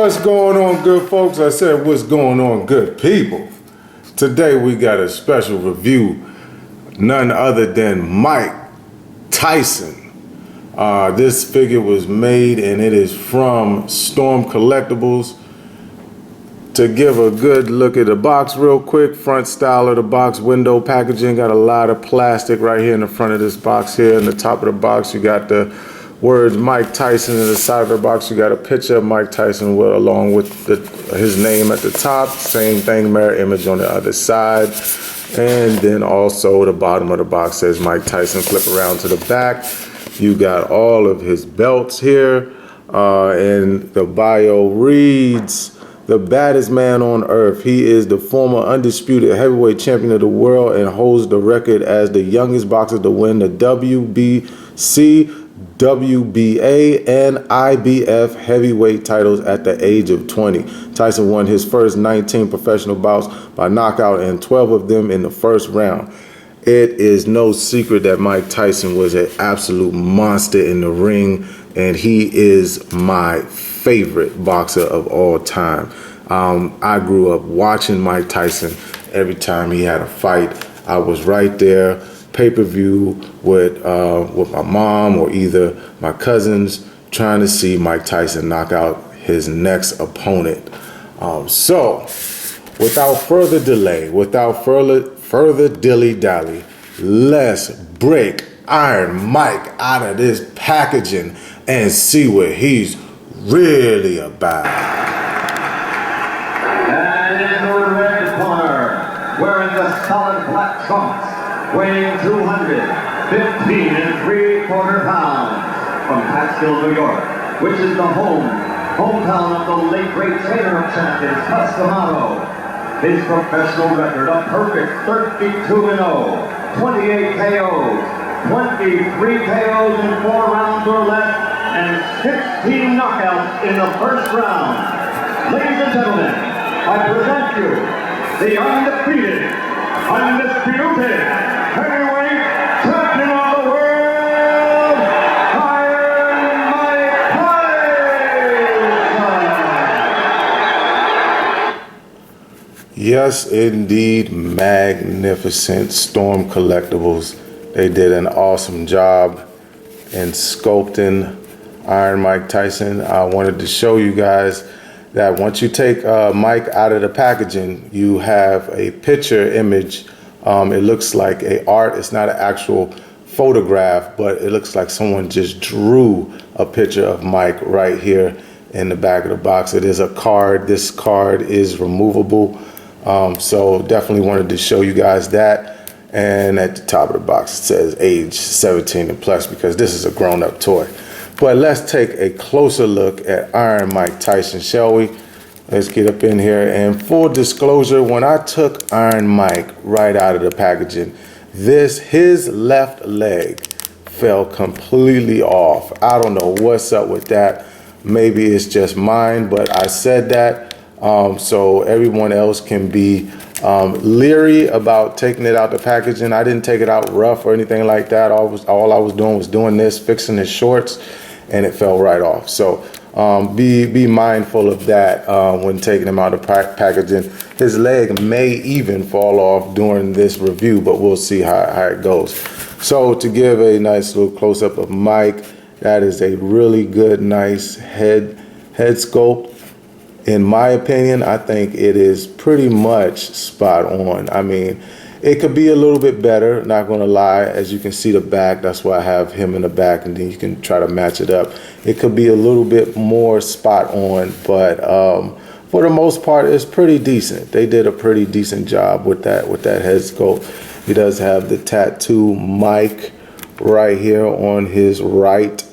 What's going on, good folks? I said what's going on, good people. Today we got a special review, none other than Mike Tyson. This figure was made and it is from Storm Collectibles. To give a good look at the box real quick, front style of the box, window packaging, got a lot of plastic right here in the front of this box here. In the top of the box you got the words Mike Tyson. In the side of the box you got a picture of Mike Tyson along with his name at the top. Same thing, mirror image on the other side. And then also the bottom of the box says Mike Tyson. Flip around to the back. You got all of his belts here. And the bio reads, the baddest man on earth. He is the former undisputed heavyweight champion of the world and holds the record as the youngest boxer to win the WBC, WBA, and IBF heavyweight titles at the age of 20. Tyson won his first 19 professional bouts by knockout and 12 of them in the first round. It is no secret that Mike Tyson was an absolute monster in the ring, and he is my favorite boxer of all time. I grew up watching Mike Tyson. Every time he had a fight, I was right there, pay-per-view with my mom or either my cousins, trying to see Mike Tyson knock out his next opponent. So, without further delay, without further dilly-dally, let's break Iron Mike out of this packaging and see what he's really about. And in the red corner, wearing the solid black trunks, weighing 215 3/4 pounds, from Catskill, New York, which is the hometown of the late great trainer of champions, Customado. His professional record, a perfect 32-0, 28 KOs, 23 KOs in 4 rounds or less, and 16 knockouts in the first round. Ladies and gentlemen, I present you the undefeated, undisputed heavyweight champion of the world, Iron Mike Tyson. Yes, indeed, magnificent Storm Collectibles. They did an awesome job in sculpting Iron Mike Tyson. I wanted to show you guys that once you take Mike out of the packaging, you have a picture image. It looks like a art. It's not an actual photograph, but it looks like someone just drew a picture of Mike right here in the back of the box. It is a card. This card is removable. So definitely wanted to show you guys that. And at the top of the box it says age 17 and plus, because this is a grown-up toy. But let's take a closer look at Iron Mike Tyson, shall we? Let's get up in here. And full disclosure, when I took Iron Mike right out of the packaging, his left leg fell completely off. I don't know what's up with that. Maybe it's just mine, but I said that so everyone else can be leery about taking it out the packaging. I didn't take it out rough or anything like that. All I was doing was doing this, fixing his shorts, and it fell right off. So be mindful of that when taking him out of packaging. His leg may even fall off during this review, but we'll see how it goes. So to give a nice little close-up of Mike, that is a really good, nice head sculpt. In my opinion, I think it is pretty much spot on. I mean, it could be a little bit better, not gonna lie. As you can see the back, that's why I have him in the back, and then you can try to match it up. It could be a little bit more spot on, but for the most part, it's pretty decent. They did a pretty decent job with that head sculpt. He does have the tattoo Mike right here on his right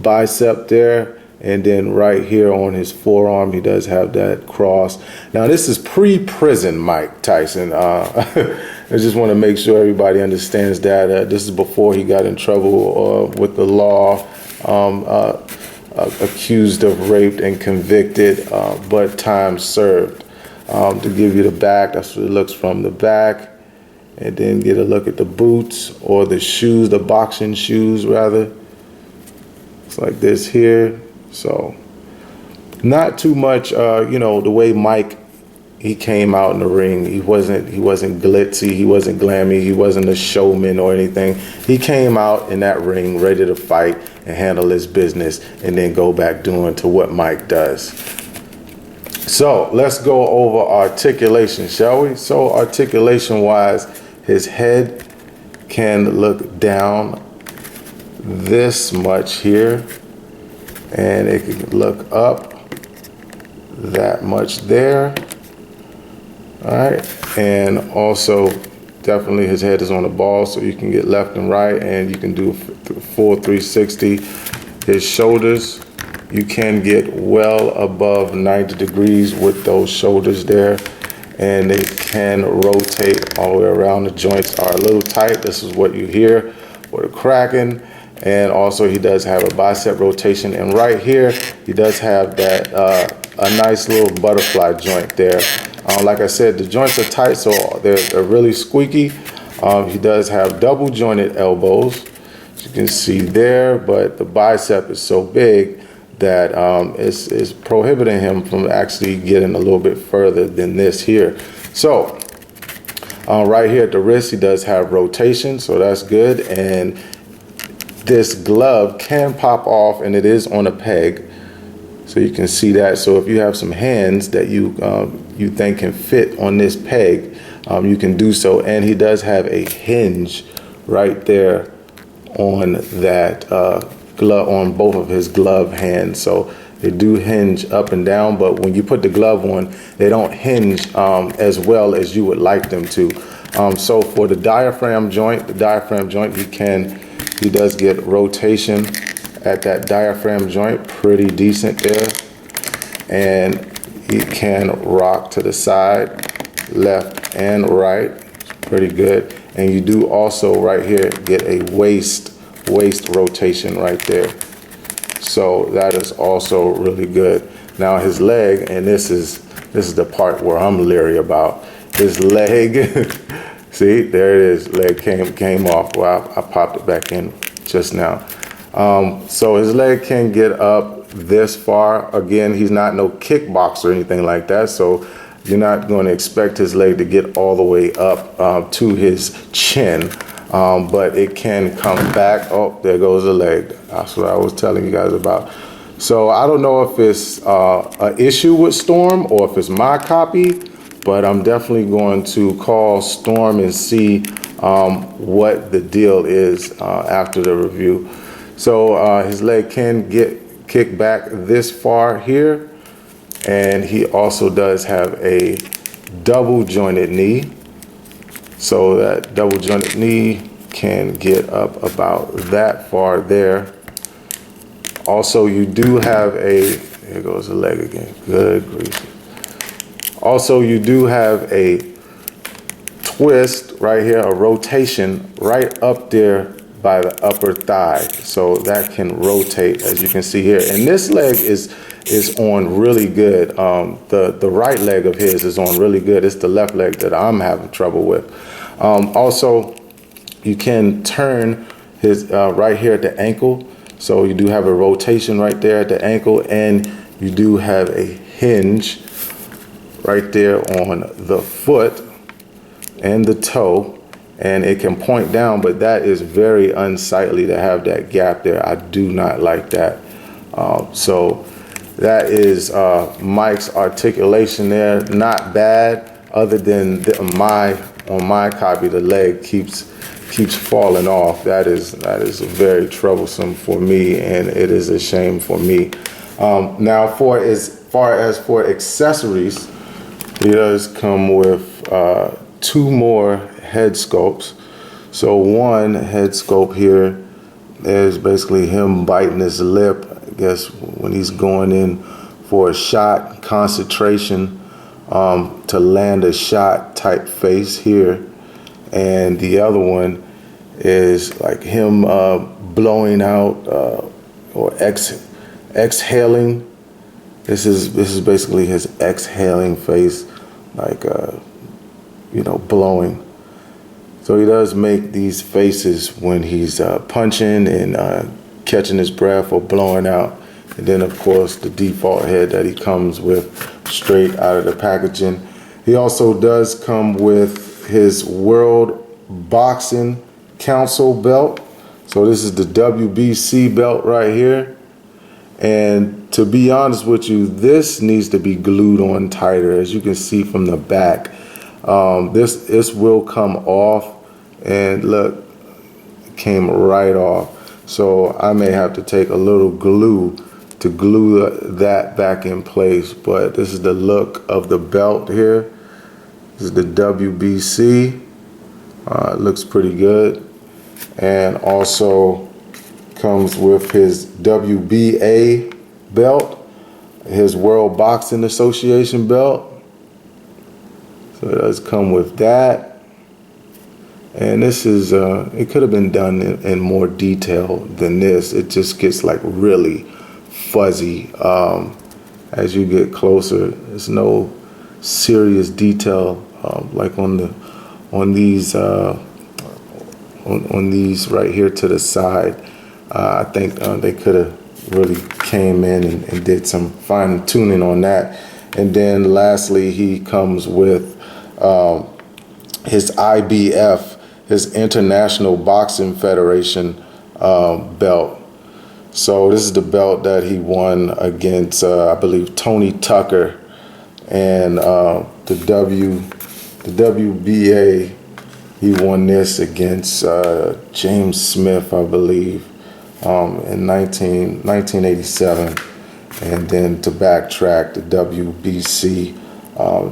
bicep there. And then right here on his forearm, he does have that cross. Now, this is pre-prison Mike Tyson. I just want to make sure everybody understands that. This is before he got in trouble with the law, accused of rape and convicted, but time served. To give you the back, that's what it looks from the back. And then get a look at the boots, or the shoes, the boxing shoes rather. It's like this here. So Not too much, you know, the way Mike, he came out in the ring. He wasn't glitzy, he wasn't glammy, he wasn't a showman or anything. He came out in that ring ready to fight and handle his business and then go back doing to what Mike does. So let's go over articulation, shall we? So articulation wise, his head can look down this much here, and it can look up that much there. All right, and also definitely his head is on the ball, so you can get left and right, and you can do full 360. His shoulders, you can get well above 90 degrees with those shoulders there, and they can rotate all the way around. The joints are a little tight. This is what you hear with a cracking. And also he does have a bicep rotation, and right here he does have that a nice little butterfly joint there. Like I said, the joints are tight, so they're really squeaky. He does have double jointed elbows, as you can see there, but the bicep is so big that it's prohibiting him from actually getting a little bit further than this here. So right here at the wrist, he does have rotation, so that's good. And this glove can pop off, and it is on a peg, so you can see that. So if you have some hands that you think can fit on this peg, you can do so. And he does have a hinge right there on that glove, on both of his glove hands. So they do hinge up and down, but when you put the glove on, they don't hinge as well as you would like them to. So for the diaphragm joint, he does get rotation at that diaphragm joint, pretty decent there. And he can rock to the side, left and right, pretty good. And you do also right here get a waist rotation right there. So that is also really good. Now his leg, and this is the part where I'm leery about. His leg, see, there it is, leg came off. Well, I popped it back in just now. So his leg can get up this far. Again, he's not no kickboxer or anything like that, so you're not going to expect his leg to get all the way up to his chin, but it can come back. Oh, there goes the leg. That's what I was telling you guys about. So I don't know if it's an issue with Storm or if it's my copy, but I'm definitely going to call Storm and see what the deal is after the review. So his leg can get kicked back this far here, and he also does have a double jointed knee. So that double jointed knee can get up about that far there. Also, you do have a, here goes the leg again, good grief. Also, you do have a twist right here, a rotation right up there by the upper thigh. So that can rotate, as you can see here. And this leg is on really good. The right leg of his is on really good. It's the left leg that I'm having trouble with. Also, you can turn his right here at the ankle. So you do have a rotation right there at the ankle, and you do have a hinge right there on the foot and the toe, and it can point down, but that is very unsightly to have that gap there. I do not like that. So that is Mike's articulation there. Not bad, other than on my copy, the leg keeps falling off. That is very troublesome for me, and it is a shame for me. Now, for as far as for accessories, he does come with 2 more head sculpts. So one head sculpt here is basically him biting his lip, I guess when he's going in for a shot, concentration to land a shot type face here. And the other one is like him blowing out or exhaling. This is basically his exhaling face, like blowing. So he does make these faces when he's punching and catching his breath or blowing out And then of course the default head that he comes with straight out of the packaging. He also does come with his World Boxing Council belt. So this is the WBC belt right here. And to be honest with you, this needs to be glued on tighter. As you can see from the back, this will come off, and look, it came right off. So I may have to take a little glue to glue that back in place. But this is the look of the belt here. This is the WBC. It looks pretty good. And also comes with his WBA belt, his World Boxing Association belt. So it does come with that. And this is, it could have been done in more detail than this. It just gets like really fuzzy as you get closer. There's no serious detail like on these right here to the side. I think they could have really came in and did some fine tuning on that. And then lastly, he comes with his IBF, his International Boxing Federation belt. So this is the belt that he won against, I believe, Tony Tucker, and the WBA. He won this against James Smith, I believe, in 1987. And then to backtrack, the WBC,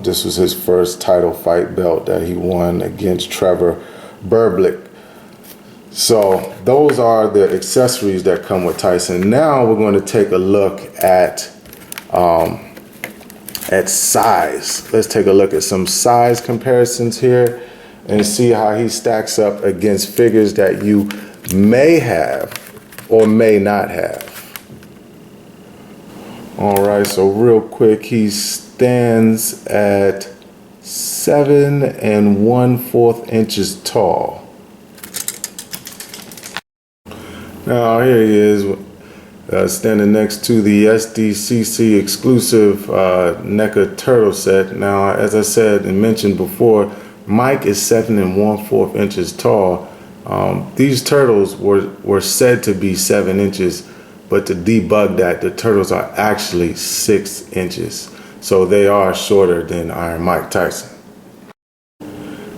this was his first title fight belt that he won against Trevor Berblick. So those are the accessories that come with Tyson. Now we're going to take a look at size. Let's take a look at some size comparisons here and see how he stacks up against figures that you may have or may not have. All right, so real quick, he stands at 7 1/4 inches tall. Now here he is, standing next to the SDCC exclusive NECA turtle set. Now, as I said and mentioned before, Mike is 7 1/4 inches tall. These turtles were said to be 7 inches, but to debug that, the turtles are actually 6 inches. So they are shorter than Iron Mike Tyson.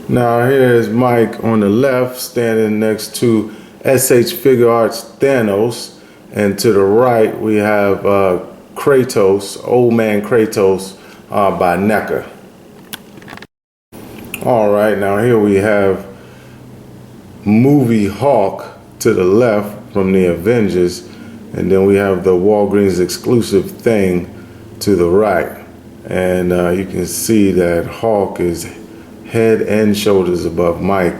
Now here's Mike on the left, standing next to SH Figure Arts Thanos, and to the right we have Kratos, Old Man Kratos by NECA. All right, now here we have Movie Hulk to the left from the Avengers, and then we have the Walgreens exclusive Thing to the right. And you can see that Hulk is head and shoulders above Mike,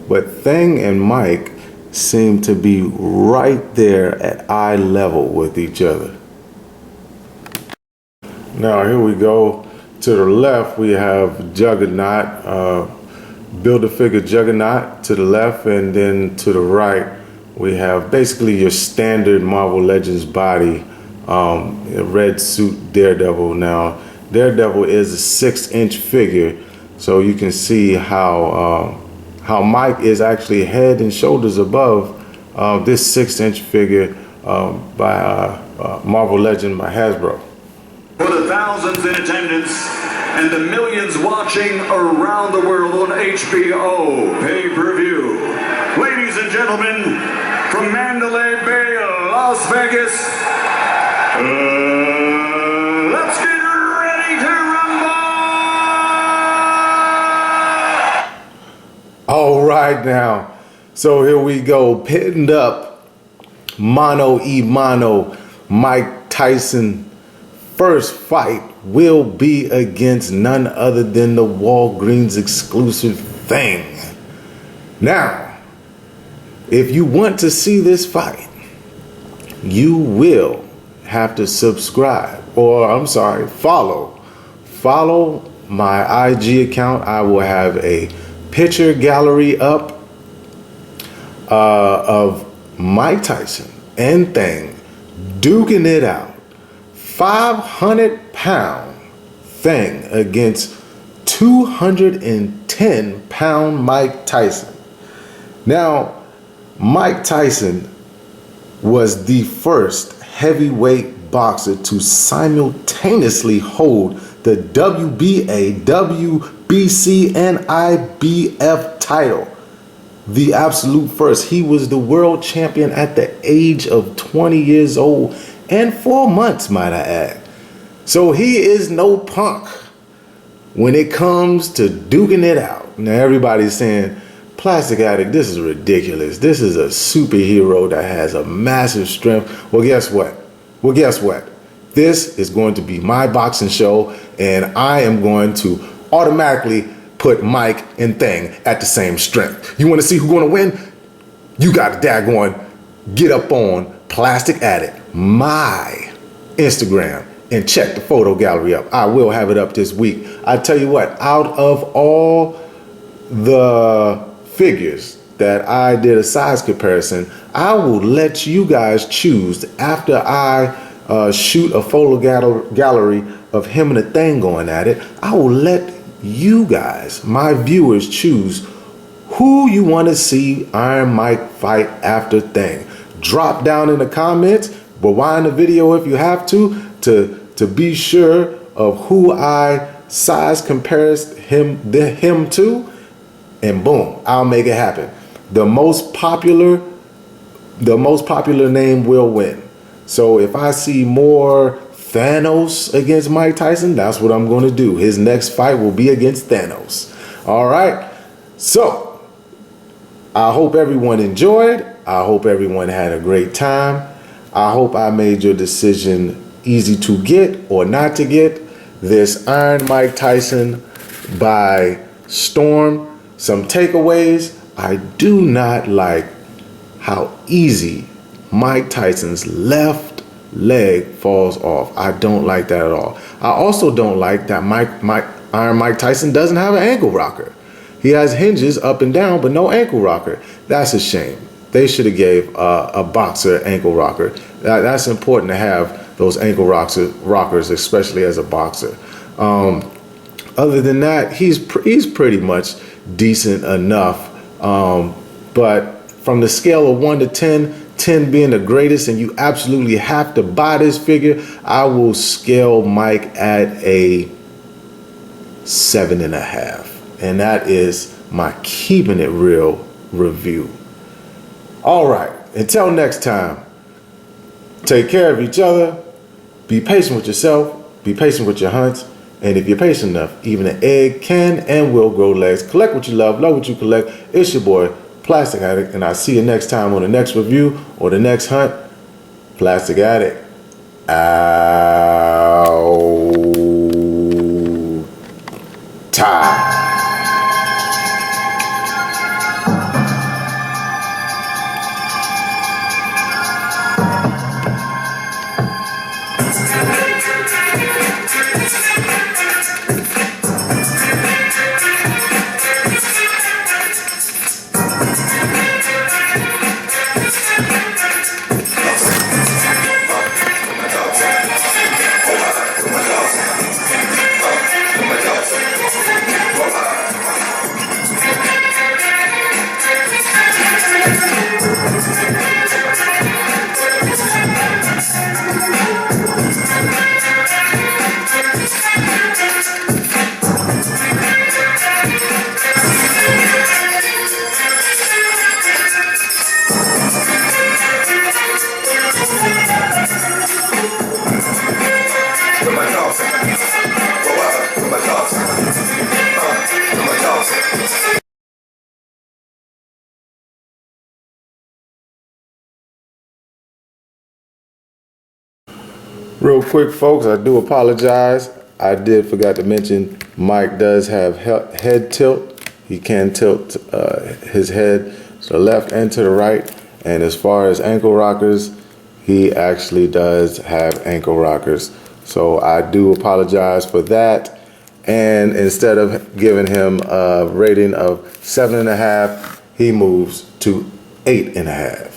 but Thing and Mike seem to be right there at eye level with each other. Now here we go. To the left we have Juggernaut, Build-A-Figure Juggernaut to the left, and then to the right we have basically your standard Marvel Legends body, a red suit Daredevil. Now Daredevil is a 6-inch figure, so you can see how Mike is actually head and shoulders above this 6-inch figure by Marvel Legend by Hasbro. For the thousands in attendance and the millions watching around the world on HBO pay-per-view, ladies and gentlemen, from Mandalay Bay, Las Vegas, let's get ready to rumble! All right now, so here we go, pitting up mano y mano. Mike Tyson first fight will be against none other than the Walgreens exclusive Thing. Now, if you want to see this fight, you will have to subscribe, or I'm sorry, follow my IG account. I will have a picture gallery up of Mike Tyson and Thing duking it out. 500-pound thing against 210-pound Mike Tyson. Now, Mike Tyson was the first heavyweight boxer to simultaneously hold the WBA, WBC, and IBF title. The absolute first. He was the world champion at the age of 20 years old and 4 months, might I add. So he is no punk when it comes to duking it out. Now everybody's saying, Plastic Addict, this is ridiculous. This is a superhero that has a massive strength. Well, guess what? This is going to be my boxing show, and I am going to automatically put Mike and Thing at the same strength. You want to see who's going to win? You got to daggone get up on Plastic Addict, my Instagram, and check the photo gallery up. I will have it up this week. I tell you what, out of all the figures that I did a size comparison, I will let you guys choose after I shoot a photo gallery of him and the Thing going at it. I will let you guys, my viewers, choose who you want to see Iron Mike fight after Thing. Drop down in the comments, rewind the video if you have to be sure of who I size compares him to, and boom, I'll make it happen. The most popular name will win. So if I see more Thanos against Mike Tyson, that's what I'm going to do. His next fight will be against Thanos. All right. So I hope everyone enjoyed. I hope everyone had a great time. I hope I made your decision easy to get or not to get this Iron Mike Tyson by storm. Some takeaways: I do not like how easy Mike Tyson's left leg falls off. I don't like that at all. I also don't like that Iron Mike Tyson doesn't have an ankle rocker. He has hinges up and down, but no ankle rocker. That's a shame. They should have gave a boxer ankle rocker. That's important to have those ankle rockers, especially as a boxer. Other than that, he's pretty much decent enough. But from the scale of 1 to 10, 10 being the greatest, and you absolutely have to buy this figure, I will scale Mike at a 7.5. And that is my keeping it real review. All right, until next time, take care of each other, be patient with yourself, be patient with your hunts, and if you're patient enough, even an egg can and will grow legs. Collect what you love what you collect. It's your boy, Plastic Addict, and I'll see you next time on the next review or the next hunt. Plastic Addict out. Real quick, folks, I do apologize. I did forgot to mention Mike does have head tilt. He can tilt his head to the left and to the right. And as far as ankle rockers, he actually does have ankle rockers. So I do apologize for that. And instead of giving him a rating of 7.5, he moves to 8.5.